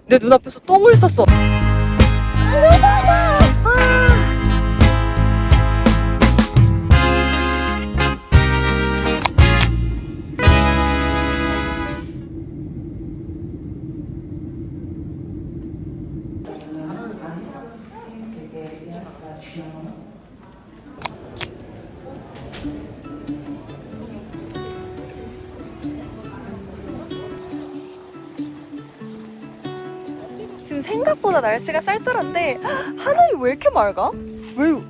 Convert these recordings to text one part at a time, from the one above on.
내 눈앞에서 똥을 쌌어. 지금 생각보다 날씨가 쌀쌀한데 하늘이 왜 이렇게 맑아? 왜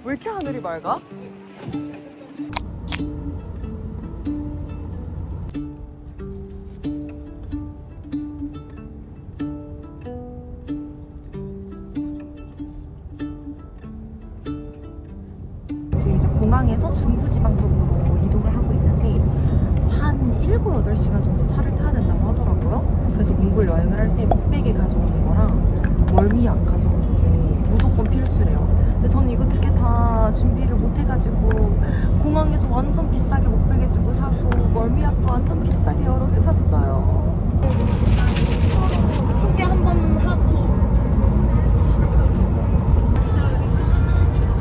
이렇게 하늘이 맑아? 지금 이제 공항에서 중부지방 쪽으로 이동을 하고 있는데 한 7, 8시간 정도 차를 타야 된다고 하더라고요. 그래서 몽골 여행을 할 때 목베개 가져오는 거랑 멀미약 가져오는 게 무조건 필수래요. 근데 저는 이거 2개 다 준비를 못 해가지고 공항에서 완전 비싸게 목베개 주고 사고 멀미약도 완전 비싸게 여러 개 샀어요. 소개 한번 하고.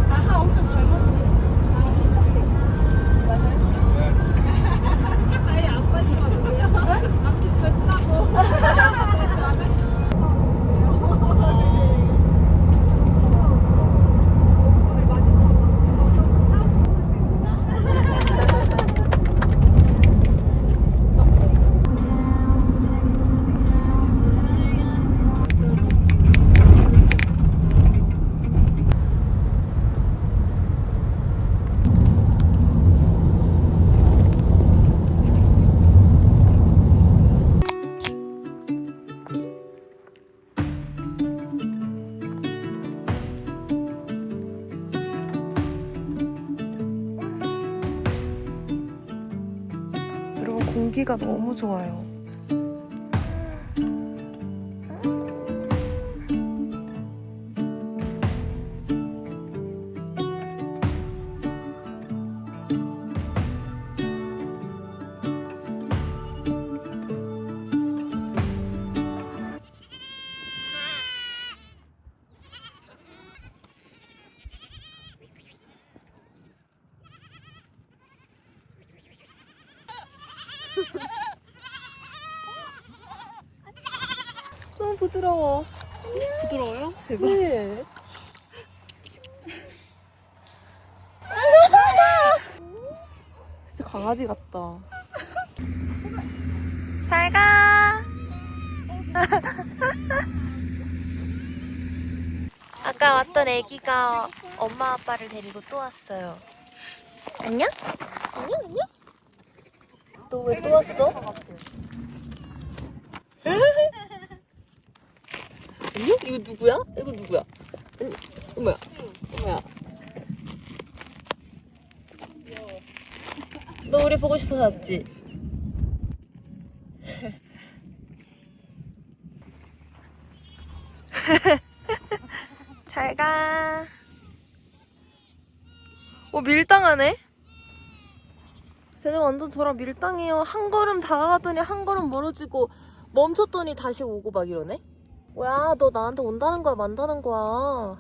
나 엄청 젊었는데. 아예 안 빠지거든요. 앞뒤 젊다고. 여러분 공기가 너무 좋아요. 너무 부드러워. 부드러워요? 대박. 네. 진짜 강아지 같다. 잘 가. 아까 왔던 애기가 엄마 아빠를 데리고 또 왔어요. 안녕? 안녕 안녕? 너 왜 또 왔어? 안녕? 이거 누구야? 이거 누구야? 안녕? 어머야 어머야. 너 우리 보고 싶어서 왔지? 잘 가. 밀당하네? 쟤네 완전 저랑 밀당해요. 한 걸음 다가가더니 한 걸음 멀어지고 멈췄더니 다시 오고 막 이러네? 뭐야, 너 나한테 온다는 거야, 만다는 거야?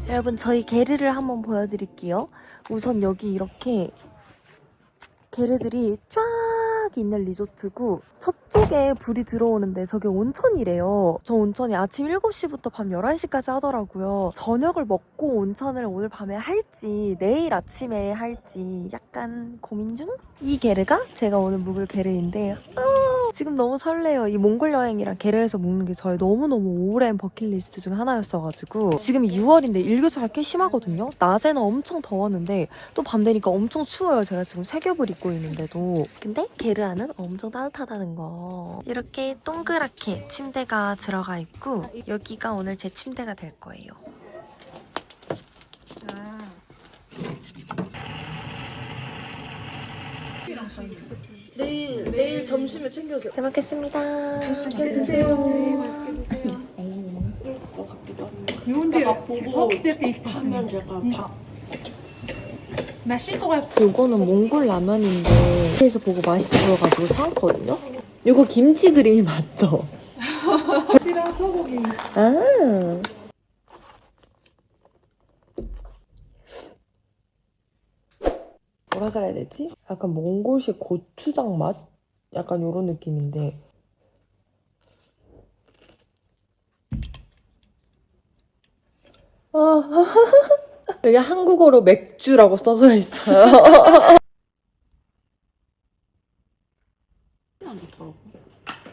여러분, 저희 게르를 한번 보여드릴게요. 우선 여기 이렇게 게르들이 쫙 있는 리조트고 저쪽에 불이 들어오는데 저게 온천이래요. 저 온천이 아침 7시부터 밤 11시까지 하더라고요. 저녁을 먹고 온천을 오늘 밤에 할지 내일 아침에 할지 약간 고민 중? 이 게르가 제가 오늘 묵을 게르인데 지금 너무 설레요. 이 몽골 여행이랑 게르에서 먹는 게 저의 너무너무 오랜 버킷리스트 중 하나였어가지고 지금 6월인데 일교차가 꽤 심하거든요. 낮에는 엄청 더웠는데 또 밤 되니까 엄청 추워요. 제가 지금 새 겹을 입고 있는데도. 근데 게르아는 엄청 따뜻하다는 거. 이렇게 동그랗게 침대가 들어가 있고 여기가 오늘 제 침대가 될 거예요. 내일 점심에 챙겨줘. 잘 먹겠습니다. 맛있게 드세요. 맛있을 것 같아. 요거는 몽골 라면인데 그래서 보고 맛있어 보여가지고 사왔거든요. 요거 김치 그림이 맞죠? 찌랑 소고기. 아. 뭐라 그래야 되지? 약간 몽골식 고추장 맛? 약간 요런 느낌인데 여기 한국어로 맥주라고 써져 있어요.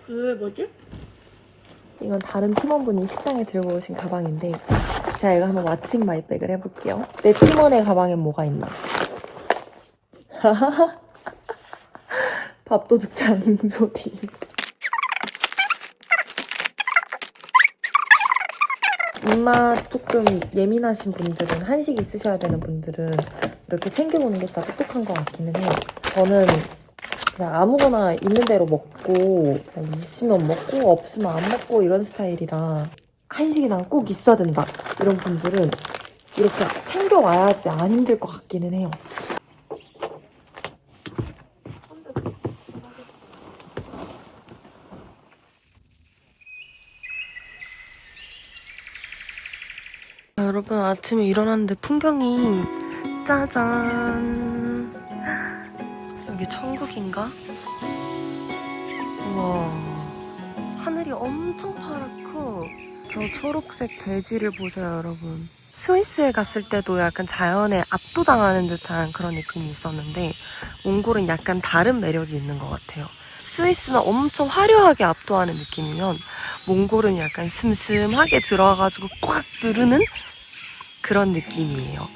왜 뭐지? 이건 다른 팀원분이 식당에 들고 오신 가방인데 제가 이거 한번 마침 마이백을 해볼게요. 내 팀원의 가방엔 뭐가 있나? 밥도둑 장조림. 입맛 조금 예민하신 분들은, 한식 있으셔야 되는 분들은 이렇게 챙겨오는 게 진짜 똑똑한 것 같기는 해요. 저는 그냥 아무거나 있는 대로 먹고 그냥 있으면 먹고 없으면 안 먹고 이런 스타일이라 한식이 난 꼭 있어야 된다 이런 분들은 이렇게 챙겨와야지 안 힘들 것 같기는 해요. 여러분 아침에 일어났는데 풍경이 짜잔. 여기 천국인가? 우와, 하늘이 엄청 파랗고 저 초록색 대지를 보세요 여러분. 스위스에 갔을 때도 약간 자연에 압도당하는 듯한 그런 느낌이 있었는데 몽골은 약간 다른 매력이 있는 것 같아요. 스위스는 엄청 화려하게 압도하는 느낌이면 몽골은 약간 슴슴하게 들어와가지고 꽉 누르는 그런 느낌이에요.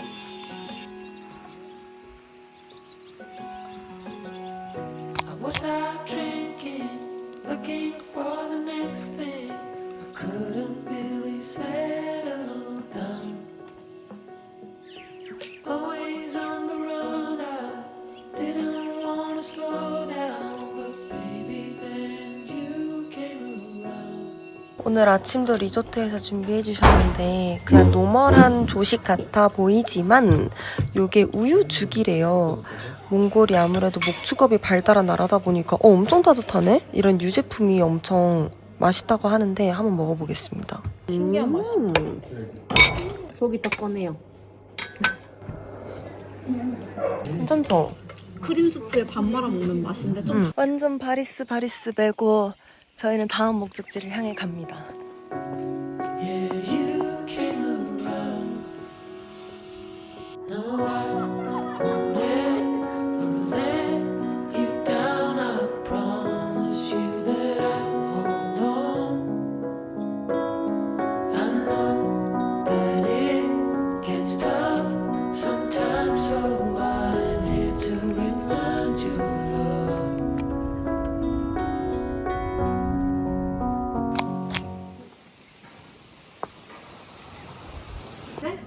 오늘 아침도 리조트에서 준비해 주셨는데 그냥 노멀한 조식 같아 보이지만 요게 우유죽이래요. 몽골이 아무래도 목축업이 발달한 나라다 보니까 엄청 따뜻하네? 이런 유제품이 엄청 맛있다고 하는데 한번 먹어보겠습니다. 신기한 맛이야. 속이 딱 꺼내요. 괜찮죠? 크림 수프에 밥 말아 먹는 맛인데 좀 완전 바리스 메고 저희는 다음 목적지를 향해 갑니다.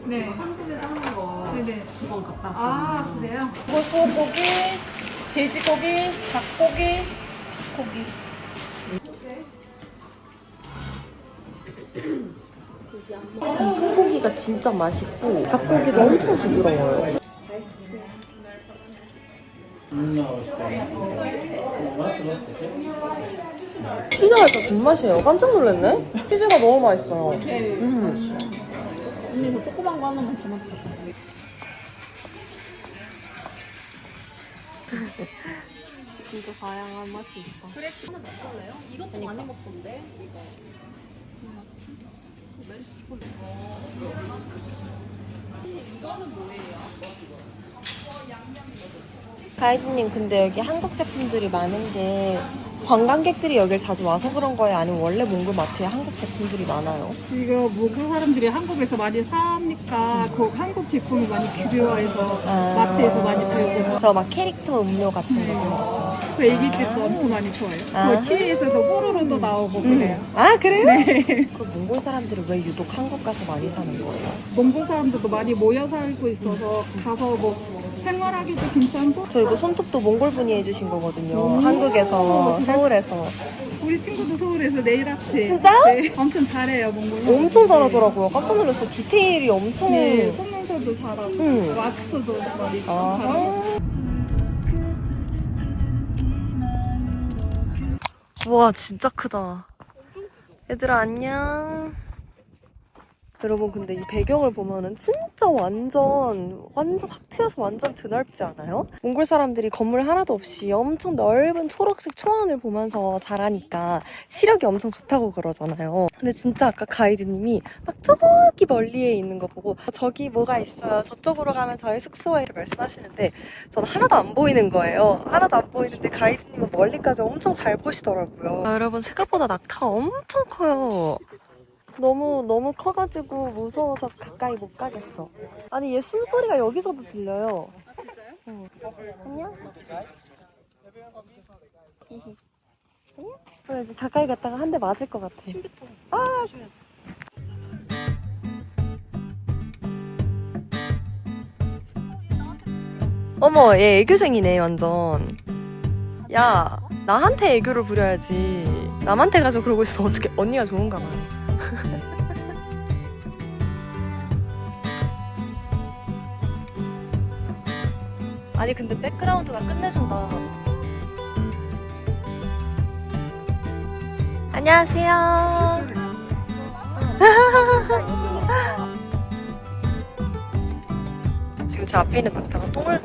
네. 한국에서 하는 거 두 번 갔다 왔거든요. 아, 그래요? 이거 소고기, 돼지고기, 닭고기, 고기. 소고기가 진짜 맛있고 닭고기도 엄청 부드러워요. 피자가 진짜 존맛이에요. 깜짝 놀랐네? 치즈가 너무 맛있어요. 언니 이거 조그만 거 하나만 더 넣자. 진짜 다양한 맛이 있다. 프레쉬 하나 먹을래요? 이것도 많이 먹던데 이거. 멜스 초콜릿. 이거는 뭐예요? 가이드님, 근데 여기 한국 제품들이 많은 게 관광객들이 여길 자주 와서 그런 거예요? 아니면 원래 몽골 마트에 한국 제품들이 많아요? 지금 몽골 사람들이 한국에서 많이 사니까 그 한국 제품이 많이 그리워해서 마트에서 많이 팔고 저 막 캐릭터 음료 같은 거. 그 애기들도 엄청 많이 좋아해요. 아. 그 TV에서도 뽀로로도 나오고 그래요. 아, 그래요? 네. 그 몽골 사람들이 왜 유독 한국 가서 많이 사는 거예요? 몽골 사람들도 많이 모여 살고 있어서 가서 뭐 생활하기도 괜찮고 저 이거 손톱도 몽골 분이 해주신 거거든요. 한국에서, 서울에서. 우리 친구도 서울에서 네일 아트 진짜요? 네, 엄청 잘해요 몽골. 엄청 잘하더라고요. 깜짝 놀랐어요. 디테일이 엄청. 네, 속눈썹도 잘하고 응. 왁스도 머리 잘하고. 아. 와, 진짜 크다. 얘들아, 안녕. 여러분, 근데 이 배경을 보면은 진짜 완전 확 트여서 완전 드넓지 않아요? 몽골 사람들이 건물 하나도 없이 엄청 넓은 초록색 초원을 보면서 자라니까 시력이 엄청 좋다고 그러잖아요. 근데 진짜 아까 가이드님이 막 저기 멀리에 있는 거 보고 저기 뭐가 있어요. 저쪽으로 가면 저희 숙소에 이렇게 말씀하시는데 저는 하나도 안 보이는 거예요. 하나도 안 보이는데 가이드님은 멀리까지 엄청 잘 보시더라고요. 여러분, 생각보다 낙타가 엄청 커요. 너무 커가지고 무서워서 가까이 못 가겠어. 아니, 얘 숨소리가 여기서도 들려요. 아 진짜요? 응. 안녕? 히히. 안녕? 이제 가까이 갔다가 한 대 맞을 것 같아. 컴퓨터. 아! 조심해야 돼. 어머, 얘 애교쟁이네, 완전. 야, 나한테 애교를 부려야지. 남한테 가서 그러고 있으면 어떻게 언니가 좋은가 봐. 아니, 근데 백그라운드가 끝내준다. 안녕하세요. 지금 제 앞에 있는 낙타가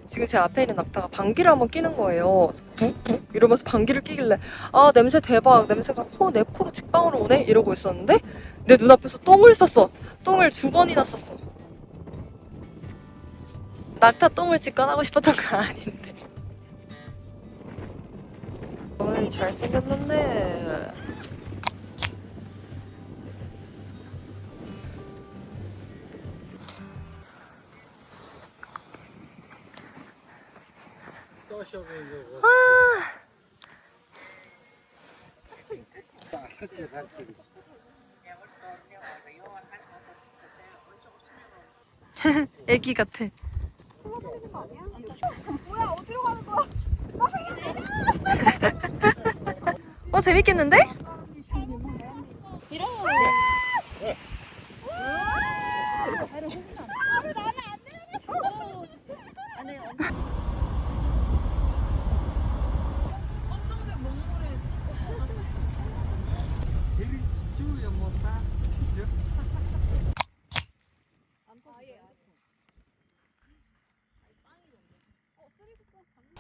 지금 제 앞에 있는 낙타가 방귀를 한번 끼는 거예요. 북북 이러면서 방귀를 끼길래 아, 냄새 대박. 냄새가 내 코로 직방으로 오네? 이러고 있었는데 내 눈앞에서 똥을 쌌어. 똥을 2번이나 쌌어. 낙타 똥을 직관하고 싶었던 거 아닌데. 어이, 잘생겼는데. 애기 같아. 뭐야, 어디로 가는 거야? 재밌겠는데? 밀어.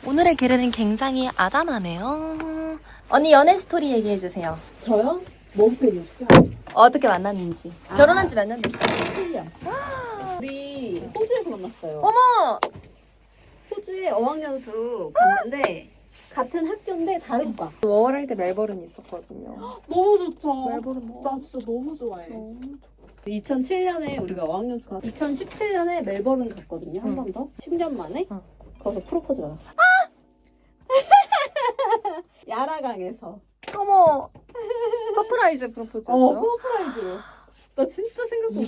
오늘의 게르는 굉장히 아담하네요. 언니 연애 스토리 얘기해주세요. 저요? 뭐부터 얘기할게요? 어떻게 만났는지. 결혼한 지 몇 년 됐어요? 7년. 우리 호주에서 만났어요. 어머! 호주에 어학연수 갔는데 같은 학교인데 다른 과. 워홀 때 멜버른 있었거든요. 너무 좋죠. 멜버른 나 진짜 너무 좋아해. 2007년에 우리가 어학연수 가 2017년에 멜버른 갔거든요. 한 번 더. 10년 만에 거기서 프로포즈 받았어. 야라강에서. 어머! 서프라이즈 프로포즈였어요? 프로포즈로. 나 진짜 생각도 못했어.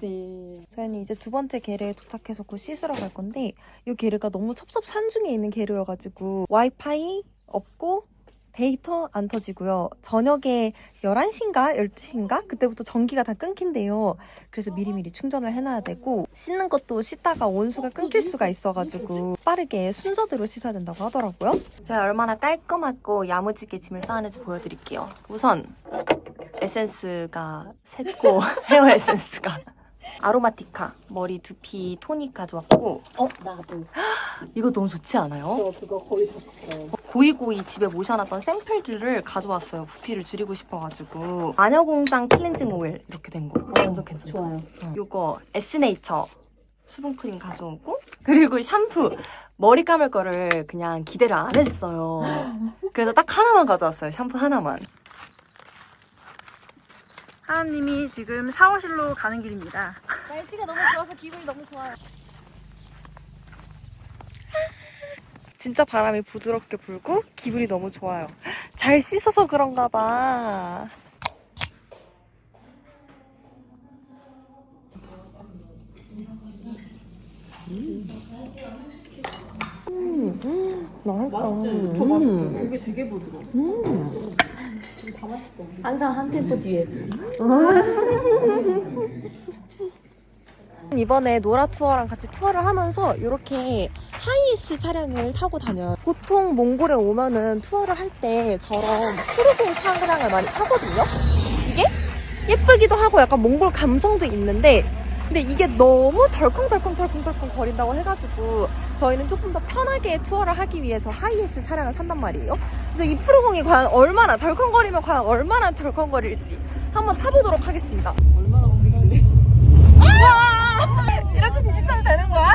이거지. 저희는 이제 두 번째 게르에 도착해서 곧 씻으러 갈 건데 이 게르가 너무 첩첩산중에 있는 게르여가지고 와이파이 없고 데이터 안 터지고요. 저녁에 11시인가 12시인가 그때부터 전기가 다 끊긴대요. 그래서 미리미리 충전을 해놔야 되고 씻는 것도 씻다가 온수가 끊길 수가 있어가지고 빠르게 순서대로 씻어야 된다고 하더라고요. 제가 얼마나 깔끔하고 야무지게 짐을 쌓아내지 보여드릴게요. 우선 에센스가 셋고 헤어 에센스가 아로마티카 머리 두피 토닉 가져왔고 나도. 이거 너무 좋지 않아요? 저 그거 거의 다 썼어요. 고이고이 집에 모셔놨던 샘플들을 가져왔어요. 부피를 줄이고 싶어가지고 마녀공장 클렌징 오일 이렇게 된 거 완전 괜찮죠? 좋아요. 요거 에스네이처 수분크림 가져오고 그리고 샴푸. 머리 감을 거를 그냥 기대를 안 했어요. 그래서 딱 하나만 가져왔어요. 샴푸 하나만. 하나님이 지금 샤워실로 가는 길입니다. 날씨가 너무 좋아서 기분이 너무 좋아요. 진짜 바람이 부드럽게 불고 기분이 너무 좋아요. 잘 씻어서 그런가 봐. 맛있다. 저 맛있죠? 이게 되게 부드러워. 항상 한 템포 뒤에. 이번에 노라 투어랑 같이 투어를 하면서 이렇게 하이에스 차량을 타고 다녀요. 보통 몽골에 오면은 투어를 할 때 저런 푸르공 차량을 많이 타거든요. 이게 예쁘기도 하고 약간 몽골 감성도 있는데 근데 이게 너무 덜컹덜컹 거린다고 해가지고 저희는 조금 더 편하게 투어를 하기 위해서 하이에스 차량을 탄단 말이에요. 그래서 이 푸르공이 과연 얼마나 덜컹거리면 과연 얼마나 덜컹거릴지 한번 타보도록 하겠습니다. 얼마나 우리길래? 이렇게 뒤집혀도 되는 거야?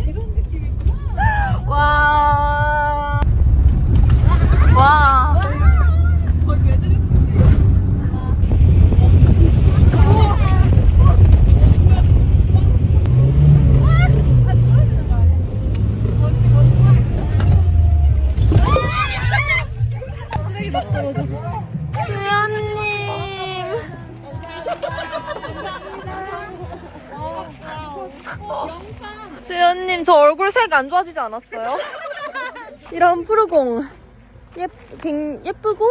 이런 느낌이구나. 와. 와. 거의 매드릭스. 수연님. 수연님, 저 얼굴 색 안 좋아지지 않았어요? 이런 푸르공. 예쁘고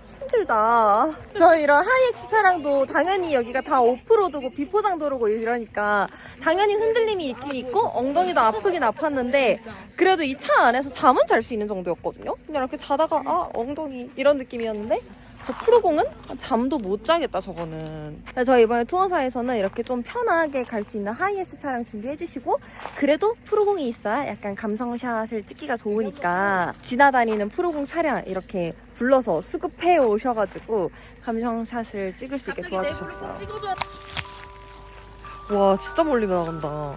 힘들다. 저 이런 하이엑스 차량도 당연히 여기가 다 오프로드고 비포장 도로고 이러니까 당연히 흔들림이 있긴 있고 엉덩이도 아프긴 아팠는데 그래도 이 차 안에서 잠은 잘 수 있는 정도였거든요. 그냥 이렇게 자다가 아 엉덩이 이런 느낌이었는데 저 푸르공은 잠도 못 자겠다 저거는. 그래서 저희 이번에 투어사에서는 이렇게 좀 편하게 갈 수 있는 하이에스 차량 준비해 주시고 그래도 푸르공이 있어야 약간 감성샷을 찍기가 좋으니까 지나다니는 푸르공 차량 이렇게 불러서 수급해 오셔가지고 감성샷을 찍을 수 있게 도와주셨어요. 와 진짜 멀리 나간다.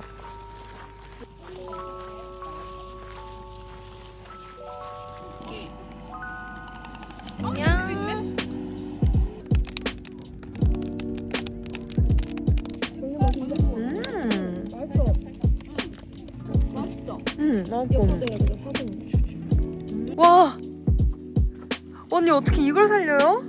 맛있어. 와 언니 어떻게 이걸 살려요?